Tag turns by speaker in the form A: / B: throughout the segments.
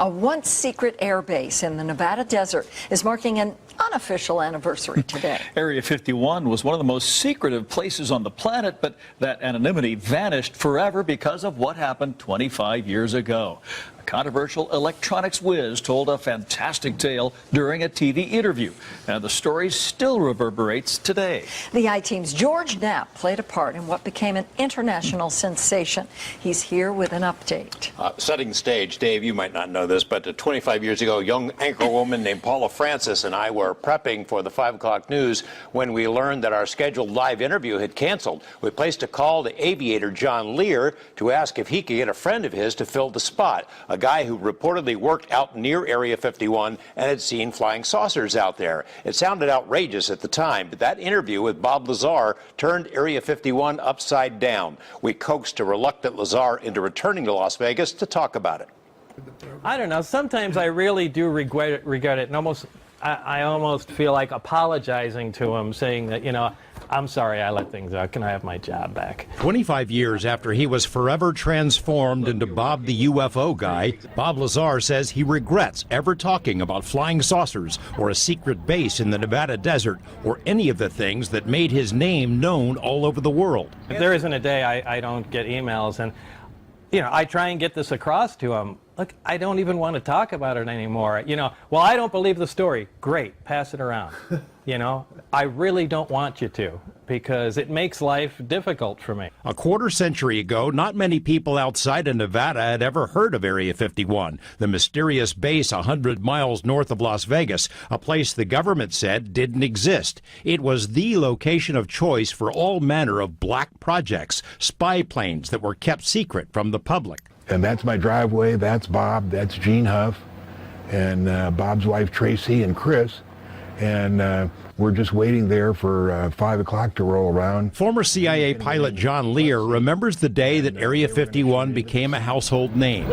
A: A once secret air base in the Nevada desert is marking an unofficial anniversary today.
B: Area 51 was one of the most secretive places on the planet, but that anonymity vanished forever because of what happened 25 years ago. A controversial electronics whiz told a fantastic tale during a TV interview, and the story still reverberates today.
A: The I-Team's George Knapp played a part in what became an international sensation. He's here with an update.
C: Setting the stage, Dave, you might not know this, but 25 years ago, a young anchorwoman named Paula Francis and I were prepping for the 5 o'clock news when we learned that our scheduled live interview had canceled. We placed a call to aviator John Lear to ask if he could get a friend of his to fill the spot, a guy who reportedly worked out near Area 51 and had seen flying saucers out there. It sounded outrageous at the time, but that interview with Bob Lazar turned Area 51 upside down. We coaxed a reluctant Lazar into returning to Las Vegas to talk about it.
D: I don't know. Sometimes I really do regret it, and I almost feel like apologizing to him, saying that, you know, I'm sorry I let things out. Can I have my job back?
E: 25 years after he was forever transformed into Bob the UFO guy, Bob Lazar says he regrets ever talking about flying saucers or a secret base in the Nevada desert or any of the things that made his name known all over the world.
D: If there isn't a day I don't get emails, and, you know, I try and get this across to him. Look, I don't even want to talk about it anymore. You know, well, I don't believe the story. Great, pass it around. You know, I really don't want you to, because it makes life difficult for me.
E: A quarter century ago, not many people outside of Nevada had ever heard of Area 51, the mysterious base 100 miles north of Las Vegas, a place the government said didn't exist. It was the location of choice for all manner of black projects, spy planes that were kept secret from the public.
F: And that's my driveway, that's Bob, that's Gene Huff, and Bob's wife Tracy and Chris. And we're just waiting there for 5 o'clock to roll around.
E: Former CIA pilot John Lear remembers the day that Area 51 became a household name.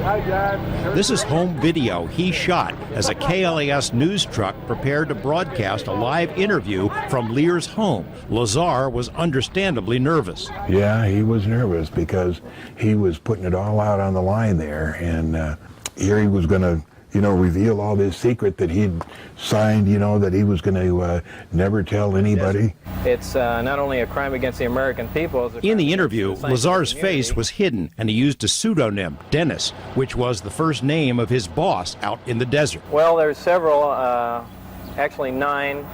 E: This is home video he shot as a KLAS news truck prepared to broadcast a live interview from Lear's home. Lazar was understandably nervous.
F: Yeah, he was nervous because he was putting it all out on the line there. And here he was going to, you know, reveal all this secret that he'd signed, you know, that he was going to never tell anybody.
D: It's not only a crime against the American people.
E: In the interview, Lazar's face was hidden, and he used a pseudonym, Dennis, which was the first name of his boss out in the desert.
D: Well, there's several, actually 9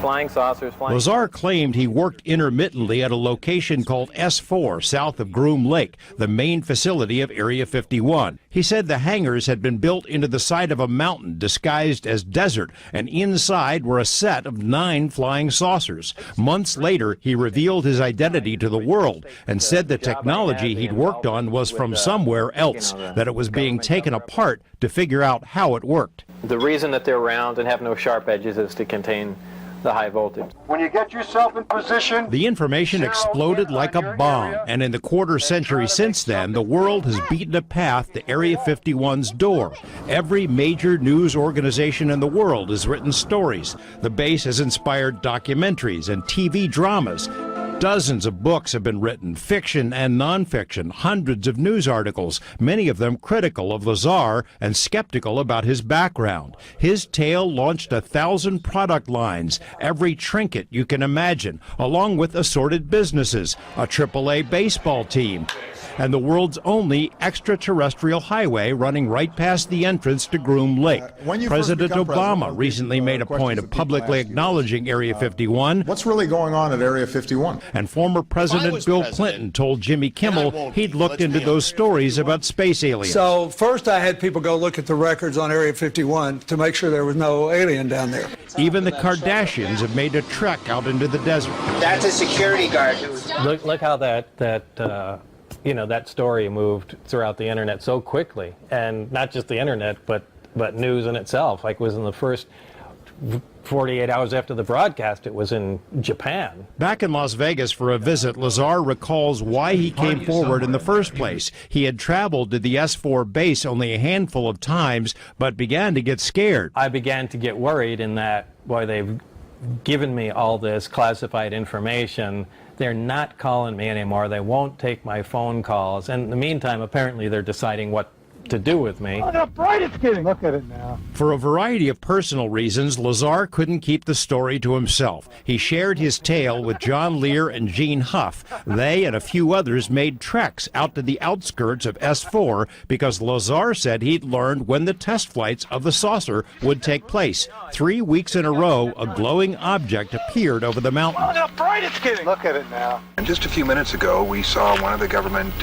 D: flying saucers.
E: Lazar claimed he worked intermittently at a location called S4 south of Groom Lake, the main facility of Area 51. He said the hangars had been built into the side of a mountain disguised as desert, and inside were a set of 9 flying saucers. Months later, he revealed his identity to the world and said the technology he'd worked on was from somewhere else, that it was being taken apart to figure out how it worked.
D: The reason that they're round and have no sharp edges is to contain the high voltage.
G: When you get yourself in position,
E: the information exploded like a bomb, and in the quarter century since then, the world has beaten a path to Area 51's door. Every major news organization in the world has written stories. The base has inspired documentaries and TV dramas. Dozens of books have been written, fiction and nonfiction, hundreds of news articles, many of them critical of Lazar and skeptical about his background. His tale launched 1,000 product lines, every trinket you can imagine, along with assorted businesses, a AAA baseball team, and the world's only extraterrestrial highway running right past the entrance to Groom Lake. President Obama recently made a point of publicly acknowledging Area 51.
H: What's really going on at Area 51?
E: And former President Bill Clinton told Jimmy Kimmel he'd looked into those stories about space aliens.
I: So first I had people go look at the records on Area 51 to make sure there was no alien down there.
E: Even the Kardashians have made a trek out into the desert.
J: That's a security guard.
D: Look how you know, that story moved throughout the internet so quickly, and not just the internet, but news in itself. Like, it was in the first 48 hours after the broadcast, it was in Japan.
E: Back in Las Vegas for a visit, Lazar recalls why he came forward in the first place. He had traveled to the S4 base only a handful of times, but began to get scared.
D: I began to get worried in that, boy, they've given me all this classified information. They're not calling me anymore. They won't take my phone calls. And in the meantime, apparently they're deciding what to do with me.
G: Look how bright it's getting. Look at it now.
E: For a variety of personal reasons, Lazar couldn't keep the story to himself. He shared his tale with John Lear and Gene Huff. They and a few others made treks out to the outskirts of S4 because Lazar said he'd learned when the test flights of the saucer would take place. 3 weeks in a row, a glowing object appeared over the mountain.
G: Look how bright it's getting. Look at it now.
F: And just a few minutes ago, we saw one of the government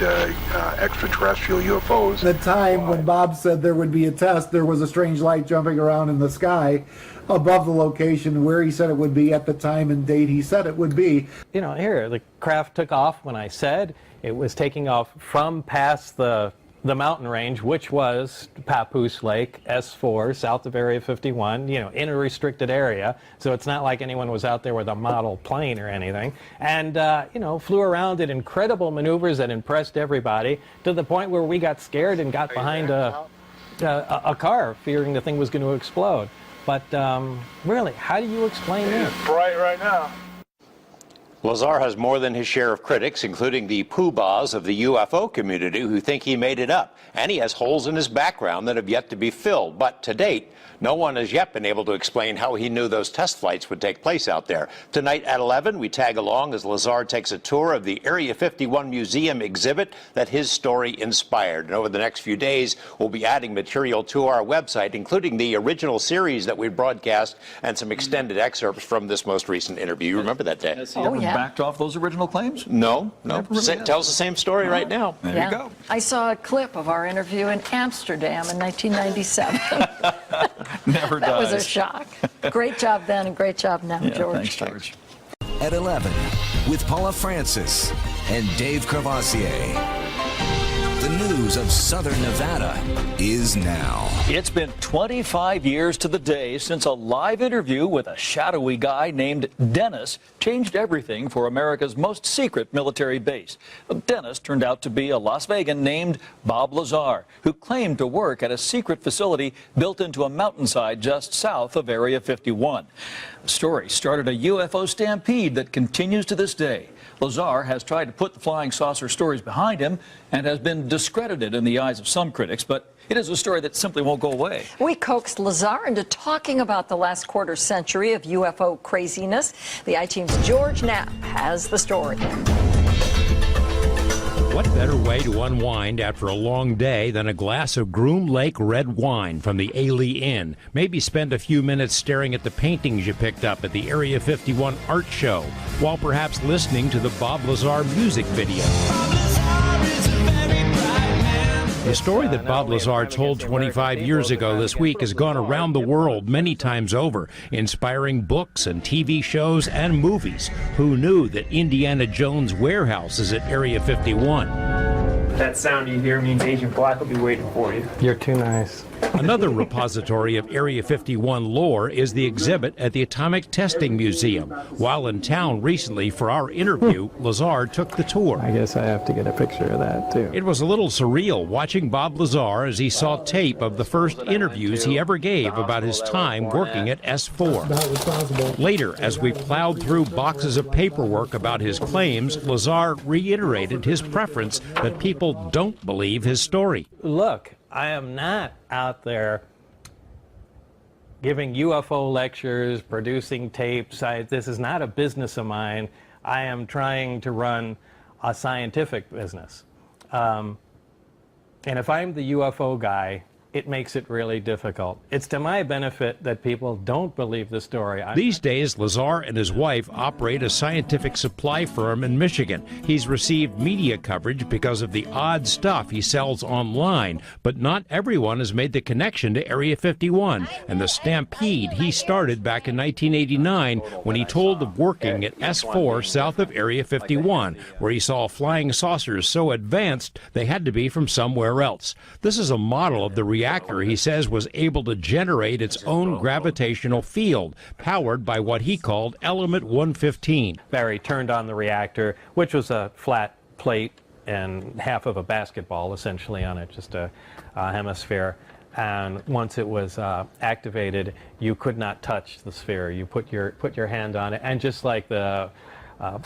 F: extraterrestrial UFOs.
K: The time when Bob said there would be a test, there was a strange light jumping around in the sky above the location where he said it would be at the time and date he said it would be.
D: You know, here, the craft took off when I said it was taking off from past the mountain range, which was Papoose Lake, S4, south of Area 51, you know, in a restricted area. So it's not like anyone was out there with a model plane or anything. And, you know, flew around in incredible maneuvers that impressed everybody to the point where we got scared and got behind a car, fearing the thing was going to explode. But really, how do you explain that?
G: It's bright right now.
C: Lazar has more than his share of critics, including the poobahs of the UFO community who think he made it up. And he has holes in his background that have yet to be filled. But to date, no one has yet been able to explain how he knew those test flights would take place out there. Tonight at 11, we tag along as Lazar takes a tour of the Area 51 Museum exhibit that his story inspired. And over the next few days, we'll be adding material to our website, including the original series that we broadcast and some extended excerpts from this most recent interview. You remember that day?
B: Has he ever backed off those original claims?
C: No.
B: Really
C: Tells the same story right now.
B: There you go.
A: I saw a clip of our interview in Amsterdam in 1997.
B: Never
A: That
B: dies.
A: was a shock. Great job then and great job now, George.
B: Thanks, George.
L: At 11, with Paula Francis and Dave Crevassier. The news of Southern Nevada is now.
B: It's been 25 years to the day since a live interview with a shadowy guy named Dennis changed everything for America's most secret military base. Dennis turned out to be a Las Vegan named Bob Lazar, who claimed to work at a secret facility built into a mountainside just south of Area 51. The story started a UFO stampede that continues to this day. Lazar has tried to put the flying saucer stories behind him and has been discredited in the eyes of some critics, but it is a story that simply won't go away.
A: We coaxed Lazar into talking about the last quarter century of UFO craziness. The I-Team's George Knapp has the story.
E: What better way to unwind after a long day than a glass of Groom Lake red wine from the Ailey Inn? Maybe spend a few minutes staring at the paintings you picked up at the Area 51 art show, while perhaps listening to the Bob Lazar music video. The story that Bob Lazar told 25 years ago this week has gone around the world many times over, inspiring books and TV shows and movies. Who knew that Indiana Jones' warehouse is at Area 51?
M: That sound you hear means Agent Black will be waiting for you.
D: You're too nice.
E: Another repository of Area 51 lore is the exhibit at the Atomic Testing Museum. While in town recently for our interview, Lazar took the tour.
D: I guess I have to get a picture of that, too.
E: It was a little surreal watching Bob Lazar as he saw tape of the first interviews he ever gave about his time working at S4. Later, as we plowed through boxes of paperwork about his claims, Lazar reiterated his preference that people don't believe his story.
D: Look, I am not out there giving UFO lectures, producing tapes. This is not a business of mine. I am trying to run a scientific business. And if I'm the UFO guy, it makes it really difficult. It's to my benefit that people don't believe the story.
E: These days, Lazar and his wife operate a scientific supply firm in Michigan. He's received media coverage because of the odd stuff he sells online, but not everyone has made the connection to Area 51 and the stampede he started back in 1989 when he told of working at S4 south of Area 51, where he saw flying saucers so advanced they had to be from somewhere else. This is a model of the reactor he says was able to generate its own gravitational field, powered by what he called element 115.
D: Barry turned on the reactor, which was a flat plate and half of a basketball essentially on it, just a hemisphere. And once it was activated, you could not touch the sphere. You put your hand on it, and just like the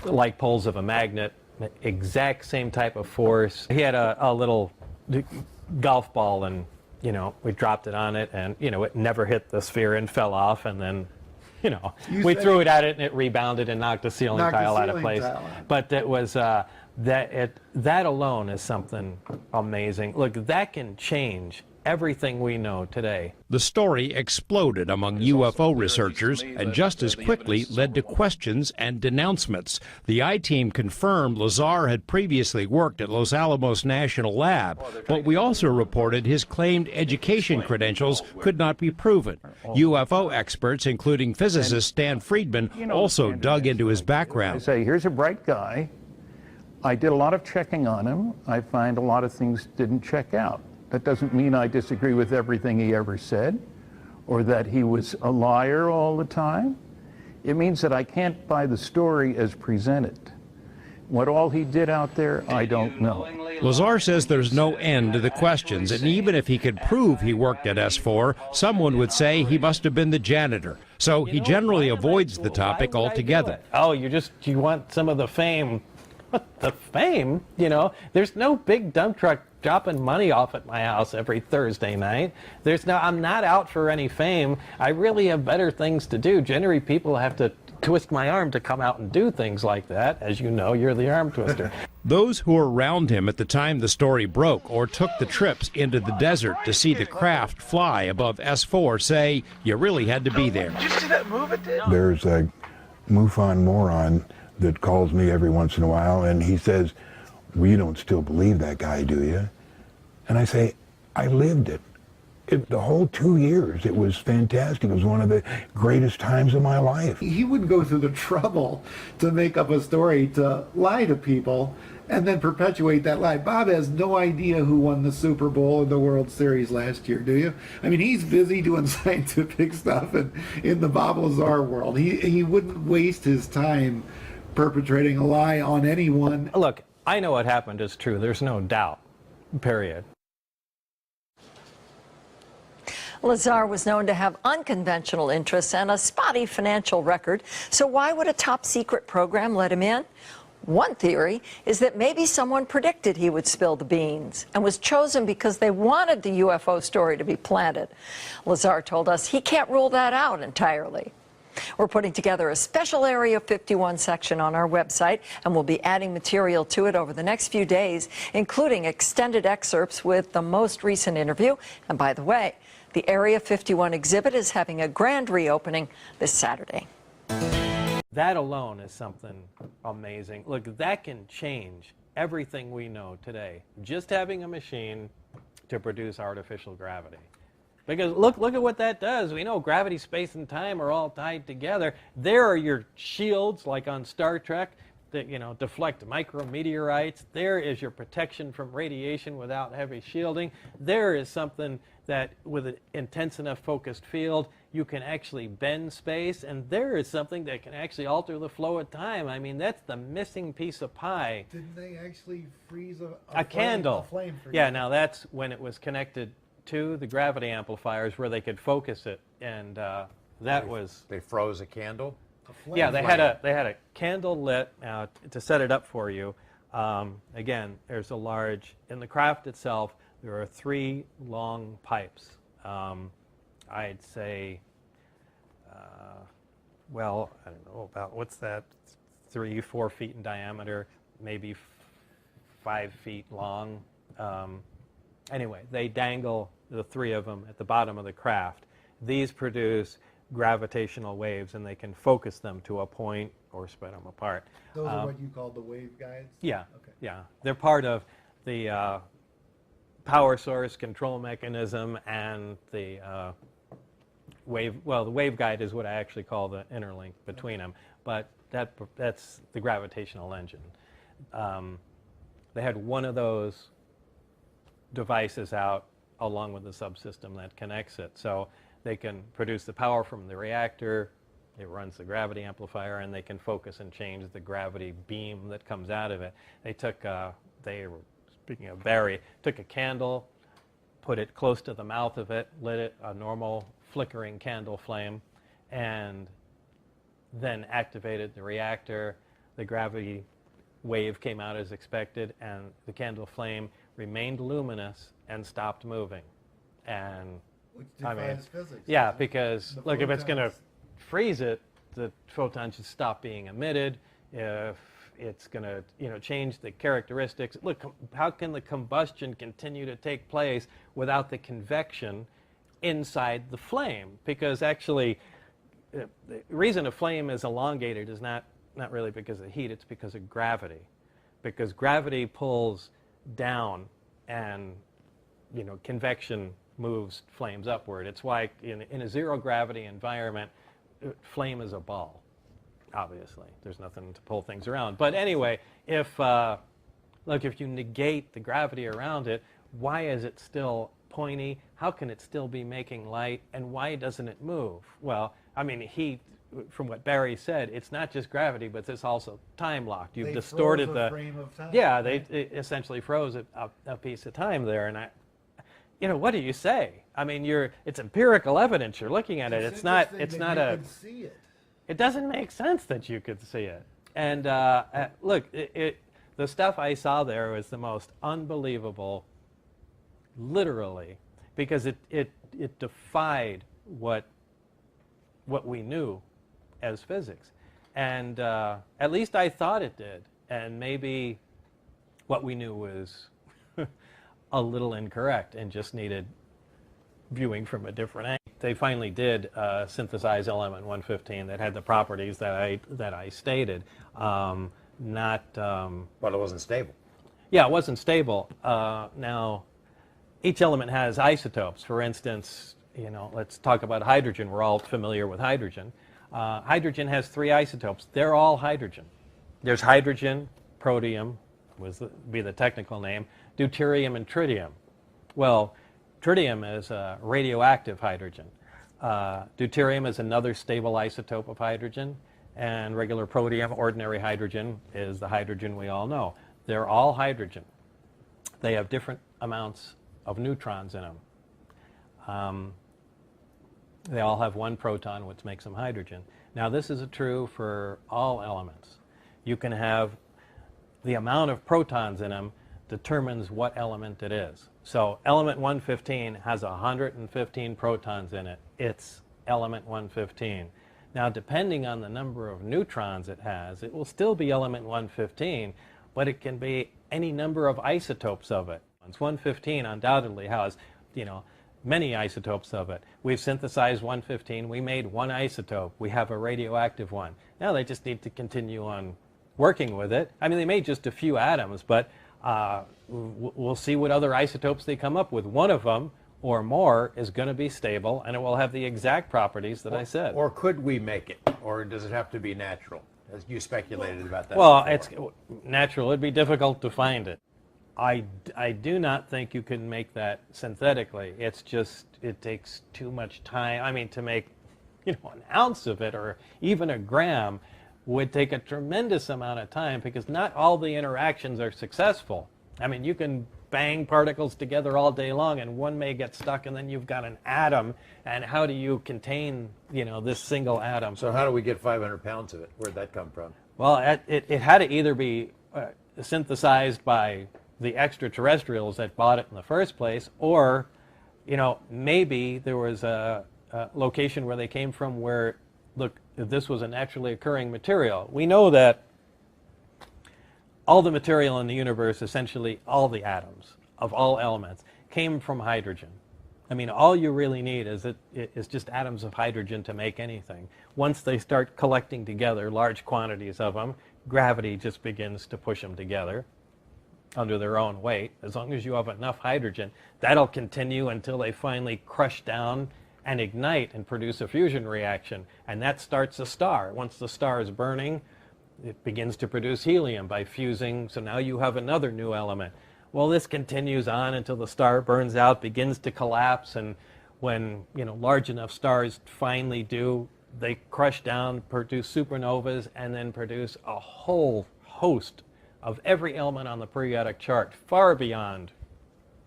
D: like poles of a magnet, exact same type of force. He had a little golf ball, and we dropped it on it, and it never hit the sphere and fell off, and then we threw it at it and it rebounded and knocked the ceiling tile out of place. But it was that alone is something amazing. Look, that can change everything we know today.
E: The story exploded among UFO researchers and just as quickly led to questions and denouncements. The I-Team confirmed Lazar had previously worked at Los Alamos National Lab, but we also reported his claimed education credentials could not be proven. UFO experts, including physicist Stan Friedman, also dug into his background.
N: I say, here's a bright guy. I did a lot of checking on him. I find a lot of things didn't check out. That doesn't mean I disagree with everything he ever said, or that he was a liar all the time. It means that I can't buy the story as presented. What all he did out there, I don't know.
E: Lazar says there's no end to the questions, and even if he could prove he worked at S4, someone would say he must have been the janitor. So he generally avoids the topic altogether.
D: Oh, you want some of the fame. What, the fame? There's no big dump truck dropping money off at my house every Thursday night. I'm not out for any fame. I really have better things to do. Generally, people have to twist my arm to come out and do things like that. As you know, you're the arm twister.
E: Those who were around him at the time the story broke or took the trips into the desert to see the craft fly above S4 say you really had to be there.
G: Did you see that move it did?
F: There's a MUFON moron that calls me every once in a while, and he says, well, you don't still believe that guy, do you? And I say, I lived it. The whole 2 years, it was fantastic. It was one of the greatest times of my life.
K: He would go through the trouble to make up a story to lie to people and then perpetuate that lie. Bob has no idea who won the Super Bowl and the World Series last year, do you? I mean, he's busy doing scientific stuff and in the Bob Lazar world. He wouldn't waste his time perpetrating a lie on anyone.
D: Look, I know what happened is true. There's no doubt, period.
A: Lazar was known to have unconventional interests and a spotty financial record. So why would a top secret program let him in? One theory is that maybe someone predicted he would spill the beans and was chosen because they wanted the UFO story to be planted. Lazar told us he can't rule that out entirely. We're putting together a special Area 51 section on our website, and we'll be adding material to it over the next few days, including extended excerpts with the most recent interview. And by the way, the Area 51 exhibit is having a grand reopening this Saturday.
D: That alone is something amazing. Look, that can change everything we know today. Just having a machine to produce artificial gravity. Because look at what that does. We know gravity, space, and time are all tied together. There are your shields, like on Star Trek, that deflect micrometeorites. There is your protection from radiation without heavy shielding. There is something that, with an intense enough focused field, you can actually bend space. And there is something that can actually alter the flow of time. I mean, that's the missing piece of pie.
K: Didn't they actually freeze
D: a candle?
K: A flame for
D: yeah, now that's when it was connected to the gravity amplifiers where they could focus it, and
C: They froze a candle?
D: Yeah, they had a candle lit to set it up for you. Again, there's a large, in the craft itself, there are 3 long pipes. I'd say, well, I don't know about, what's that, 3-4 feet in diameter, maybe 5 feet long. Anyway, they dangle the 3 of them at the bottom of the craft. These produce gravitational waves, and they can focus them to a point or spread them apart.
K: Those are what you call the wave guides?
D: Yeah,
K: okay.
D: Yeah. They're part of the power source control mechanism and the wave. Well, the wave guide is what I actually call the interlink between them, but that's the gravitational engine. They had one of those devices out along with the subsystem that connects it. So they can produce the power from the reactor, it runs the gravity amplifier, and they can focus and change the gravity beam that comes out of it. They took, speaking of Barry, took a candle, put it close to the mouth of it, lit it, a normal flickering candle flame, and then activated the reactor. The gravity wave came out as expected, and the candle flame remained luminous and stopped moving. And
K: Which
D: I mean,
K: defies physics.
D: yeah, because
K: The
D: look, if it's going to
K: photons-
D: freeze it, the photons should stop being emitted. If it's going to, change the characteristics. Look, how can the combustion continue to take place without the convection inside the flame? Because actually, the reason a flame is elongated is not really because of heat, it's because of gravity. Because gravity pulls down and, convection moves flames upward. It's why in a zero gravity environment, flame is a ball. Obviously, there's nothing to pull things around. But anyway, if you negate the gravity around it, why is it still pointy? How can it still be making light? And why doesn't it move? Well, I mean, heat, from what Barry said, it's not just gravity, but it's also time locked. You've distorted
K: froze a frame of time.
D: Yeah, they essentially froze a piece of time there. And what do you say? I mean, it's empirical evidence. You're looking at it. It's not
K: could see it.
D: It doesn't make sense that you could see it. And look, the stuff I saw there was the most unbelievable, literally, because it defied what we knew as physics. And at least I thought it did. And maybe what we knew was a little incorrect and just needed viewing from a different angle. They finally did synthesize element 115 that had the properties that I stated. But
C: it wasn't stable.
D: Yeah, it wasn't stable. Now, each element has isotopes. For instance, let's talk about hydrogen. We're all familiar with hydrogen. Hydrogen has 3 isotopes. They're all hydrogen. There's hydrogen, protium, be the technical name, deuterium, and tritium. Well, tritium is a radioactive hydrogen. Deuterium is another stable isotope of hydrogen, and regular protium, ordinary hydrogen, is the hydrogen we all know. They're all hydrogen. They have different amounts of neutrons in them. They all have 1 proton, which makes them hydrogen. Now, this is true for all elements. You can have the amount of protons in them determines what element it is. So element 115 has 115 protons in it. It's element 115. Now, depending on the number of neutrons it has, it will still be element 115, but it can be any number of isotopes of it. 115 undoubtedly has, many isotopes of it. We've synthesized 115. We made 1 isotope. We have a radioactive one. Now they just need to continue on working with it. I mean, they made just a few atoms, but we'll see what other isotopes they come up with. One of them or more is going to be stable, and it will have the exact properties that I said.
C: Or could we make it? Or does it have to be natural? As you speculated about that
D: Well,
C: before.
D: it's natural. It'd be difficult to find it. I do not think you can make that synthetically. It's just, it takes too much time. I mean, to make, an ounce of it or even a gram would take a tremendous amount of time because not all the interactions are successful. I mean, you can bang particles together all day long and one may get stuck and then you've got an atom, and how do you contain, this single atom?
C: So how do we get 500 pounds of it? Where'd that come from?
D: Well, it had to either be synthesized by the extraterrestrials that bought it in the first place, or, maybe there was a location where they came from where, look, this was a naturally occurring material. We know that all the material in the universe, essentially all the atoms of all elements, came from hydrogen. I mean, all you really need is just atoms of hydrogen to make anything. Once they start collecting together large quantities of them, gravity just begins to push them together under their own weight. As long as you have enough hydrogen, that'll continue until they finally crush down and ignite and produce a fusion reaction. And that starts a star. Once the star is burning, it begins to produce helium by fusing, so now you have another new element. Well, this continues on until the star burns out, begins to collapse, and when large enough stars finally do, they crush down, produce supernovas, and then produce a whole host of every element on the periodic chart, far beyond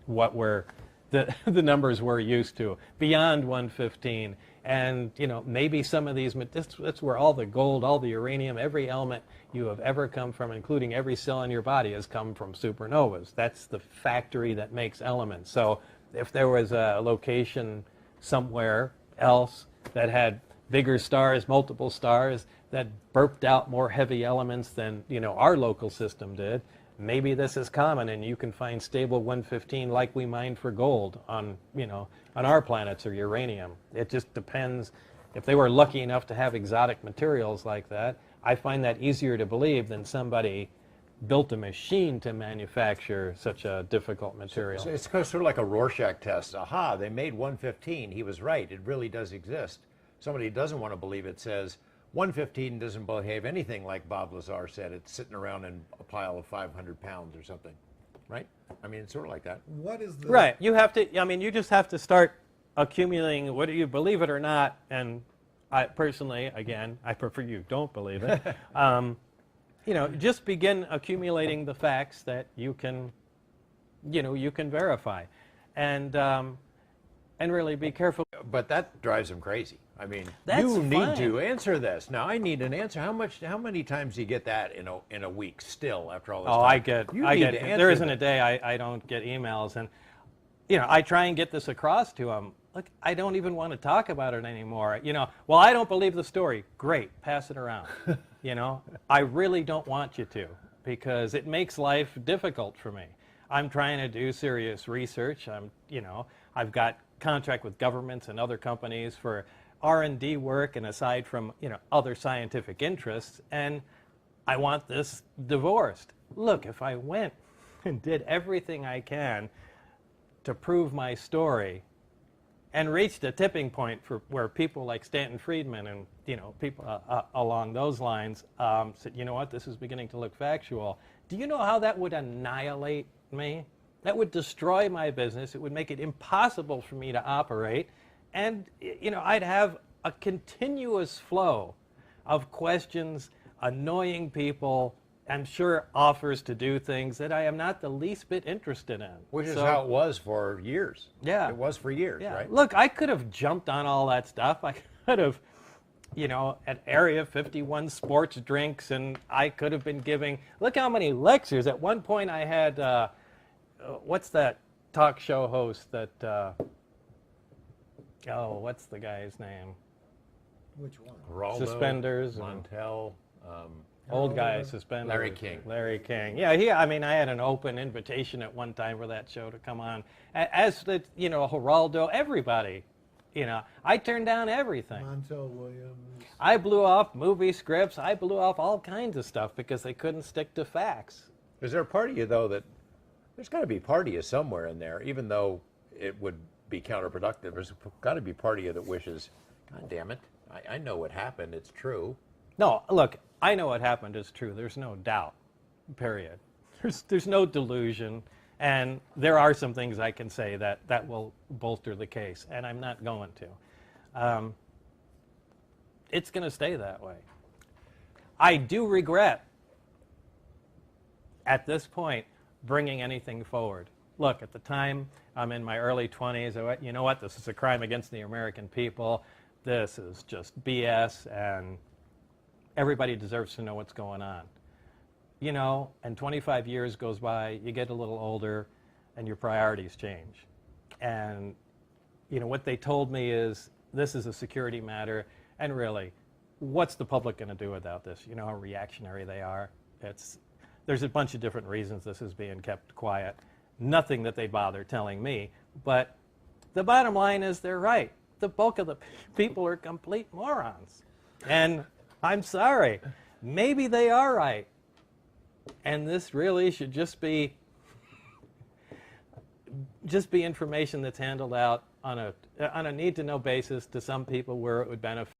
D: what we're the numbers we're used to, beyond 115. And, you know, maybe some of these, that's where all the gold, all the uranium, every element you have ever come from, including every cell in your body, has come from supernovas. That's the factory that makes elements. So if there was a location somewhere else that had bigger stars, multiple stars, that burped out more heavy elements than, you know, our local system did, maybe this is common, and you can find stable 115 like we mine for gold on, you know, on our planets, or uranium. It just depends. If they were lucky enough to have exotic materials like that, I find that easier to believe than somebody built a machine to manufacture such a difficult material.
O: So it's sort of like a Rorschach test. Aha, they made 115. He was right. It really does exist. Somebody who doesn't want to believe it says 115 doesn't behave anything like Bob Lazar said. It's sitting around in a pile of 500 pounds or something, right? I mean, it's sort of like that.
K: What is the...
D: Right. You have to, I mean, you just have to start accumulating, whether you believe it or not, and I personally, again, I prefer you don't believe it. You know, just begin accumulating the facts that you can, you know, you can verify, and really be careful.
O: But that drives them crazy. I mean,
D: That's
O: you need
D: fine.
O: to answer this. Now, I need an answer. How many times do you get that in a week still after all this time?
D: I get there isn't a day I don't get emails, and you know, I try and get this across to them. Look, I don't even want to talk about it anymore. You know, well, I don't believe the story. Great, pass it around. You know, I really don't want you to, because it makes life difficult for me. I'm trying to do serious research. You know, I've got contract with governments and other companies for R&D work, and aside from, you know, other scientific interests, and I want this divorced. Look, if I went and did everything I can to prove my story, and reached a tipping point for where people like Stanton Friedman and, you know, people along those lines said, you know what, this is beginning to look factual. Do you know how that would annihilate me? That would destroy my business. It would make it impossible for me to operate. And, you know, I'd have a continuous flow of questions, annoying people, I'm sure offers to do things that I am not the least bit interested in.
O: Which is how it was for years.
D: Yeah.
O: It was for years,
D: Yeah.
O: right?
D: Look, I could have jumped on all that stuff. I could have, you know, at Area 51 sports drinks, and I could have been giving, look how many lectures. At one point I had, what's that talk show host that, oh, what's the guy's name?
K: Which one?
O: Geraldo,
D: Suspenders.
O: Montel,
D: Old guy, suspenders.
O: Larry King.
D: Larry King. Yeah, I mean, I had an open invitation at one time for that show to come on. As the, you know, Geraldo, everybody, you know, I turned down everything.
K: Montel Williams.
D: I blew off movie scripts. I blew off all kinds of stuff because they couldn't stick to facts.
O: Is there a part of you, though, that there's got to be part of you somewhere in there, even though it would be counterproductive, there's got to be part of you that wishes, God damn it, I know what happened, it's true.
D: No, look, I know what happened is true. There's no doubt, period. There's no delusion, and there are some things I can say that will bolster the case, and I'm not going to. It's going to stay that way. I do regret, at this point, bringing anything forward. Look, at the time, I'm in my early 20s. I went, you know what, this is a crime against the American people. This is just BS, and everybody deserves to know what's going on. You know, and 25 years goes by, you get a little older, and your priorities change. And, you know, what they told me is, this is a security matter, and really, what's the public going to do without this? You know how reactionary they are? There's a bunch of different reasons this is being kept quiet. Nothing that they bother telling me, but the bottom line is they're right. The bulk of the people are complete morons. And I'm sorry, maybe they are right. And this really should just be information that's handled out on a need-to-know basis to some people where it would benefit.